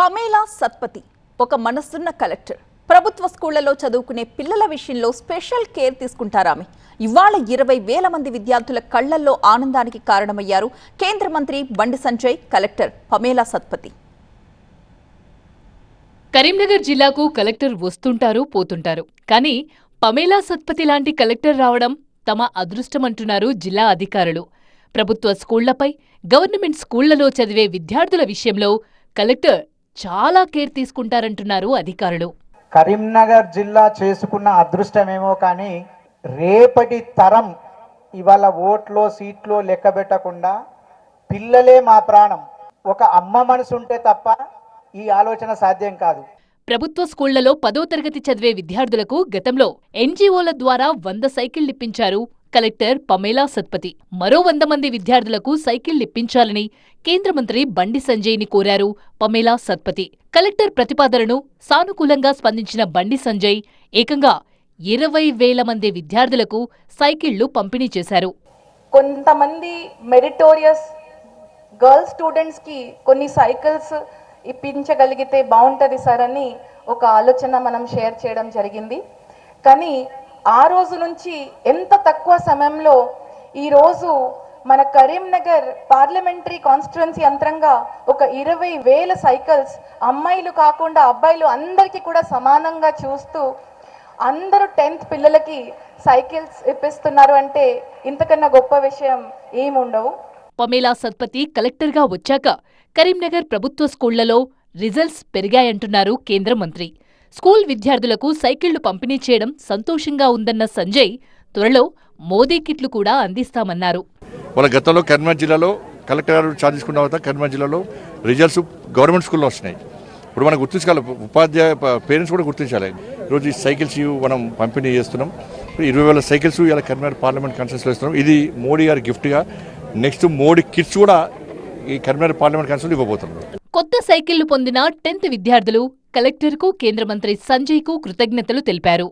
Pamela Satpathy ఒక మనసున్న collector. ప్రభుత్వ స్కూళ్లలో చదువుకునే పిల్లల విషయంలో స్పెషల్ కేర్ తీసుకుంటారామె. ఇవాళ 20,000 మంది విద్యార్థుల కళ్లల్లో ఆనందానికి కారణమయ్యారు కేంద్ర మంత్రి బండి సంజయ్, కలెక్టర్ పమేలా సత్పతి. కరీంనగర్ జిల్లాకు కలెక్టర్ వస్తుంటారు, పోతుంటారు. కానీ పమేలా సత్పతి లాంటి కలెక్టర్ రావడం తమ అదృష్టమంటున్నారు జిల్లా అధికారులు. ప్రభుత్వ స్కూళ్లపై, గవర్నమెంట్ స్కూళ్లలో చదివే విద్యార్థుల విషయంలో కలెక్టర్ చాలా కేర్ తీసుకుంటారంటున్నారు అధికారులు. కరీంనగర్ జిల్లా చేసుకున్న అదృష్టమేమో కానీ రేపటి తరం ఇవాళ ఓట్లో సీట్లో లెక్క పెట్టకుండా పిల్లలే మా ప్రాణం, ఒక అమ్మ మనసు ఉంటే తప్ప ఈ ఆలోచన సాధ్యం కాదు. ప్రభుత్వ స్కూళ్లలో 10వ తరగతి చదివే విద్యార్థులకు గతంలో ఎన్జీఓల ద్వారా 100 సైకిళ్లిప్పించారు కలెక్టర్ పమేలా సత్పతి. మరో 100 మంది విద్యార్థులకు సైకిళ్లిప్పించాలని కేంద్ర మంత్రి బండి సంజయ్ని కోరారు పమేలా సత్పతి. కలెక్టర్ ప్రతిపాదనను సానుకూలంగా స్పందించిన బండి సంజయ్ ఏకంగా 20,000 మంది విద్యార్థులకు సైకిళ్లు పంపిణీ చేశారు. కొంతమంది మెరిటోరియస్ గర్ల్స్ స్టూడెంట్స్ కి కొన్ని సైకిల్స్ ఇప్పించగలిగితే బాగుంటుంది సార్ అని ఒక ఆలోచన మనం షేర్ చేయడం జరిగింది. కానీ ఆ రోజు నుంచి ఎంత తక్కువ సమయంలో ఈరోజు మన కరీంనగర్ పార్లమెంటరీ కాన్స్టిట్యుయెన్సీ యంత్రంగా ఒక 20,000 సైకిల్స్ అమ్మాయిలు కాకుండా అబ్బాయిలు అందరికీ కూడా సమానంగా చూస్తూ అందరూ 10th పిల్లలకి సైకిల్స్ ఇప్పిస్తున్నారు అంటే ఇంతకన్నా గొప్ప విషయం ఏముండవు. పమేలా సత్పతి కలెక్టర్గా వచ్చాక కరీంనగర్ ప్రభుత్వ స్కూళ్లలో రిజల్ట్స్ పెరిగాయంటున్నారు కేంద్ర మంత్రి. స్కూల్ విద్యార్థులకు సైకిళ్లు పంపిణీ చేయడం సంతోషంగా ఉందన్న సంజయ్ త్వరలో మోదీ కిట్లు కూడా అందిస్తామన్నారు. వాళ్ళ గతంలో కరీంనగర్ జిల్లాలో కలెక్టర్ గారు ఛార్జ్ తీసుకున్న తర్వాత కరీంనగర్ జిల్లాలో రిజల్ట్స్ గవర్నమెంట్ స్కూల్లో వస్తున్నాయి. ఇప్పుడు మనం గుర్తించాలి, ఉపాధ్యాయ పేరెంట్స్ కూడా గుర్తించాలి. ఈరోజు ఈ సైకిల్స్ మనం పంపిణీ చేస్తున్నాం. 20,000 సైకిల్స్ ఇలా కరీంనగర్ పార్లమెంట్ కాన్స్టిట్యూన్సీలో ఇస్తున్నాం. ఇది మోడీ గారి గిఫ్ట్గా. నెక్స్ట్ మోడీ కిట్స్ కూడా ఈ కరీంనగర్ పార్లమెంట్ కాన్స్టిట్యూన్సీలో ఇవ్వబోతున్నారు. కొత్త సైకిళ్లు పొందిన 10th విద్యార్థులు కలెక్టర్కు, కేంద్ర మంత్రి సంజయ్కు కృతజ్ఞతలు తెలిపారు.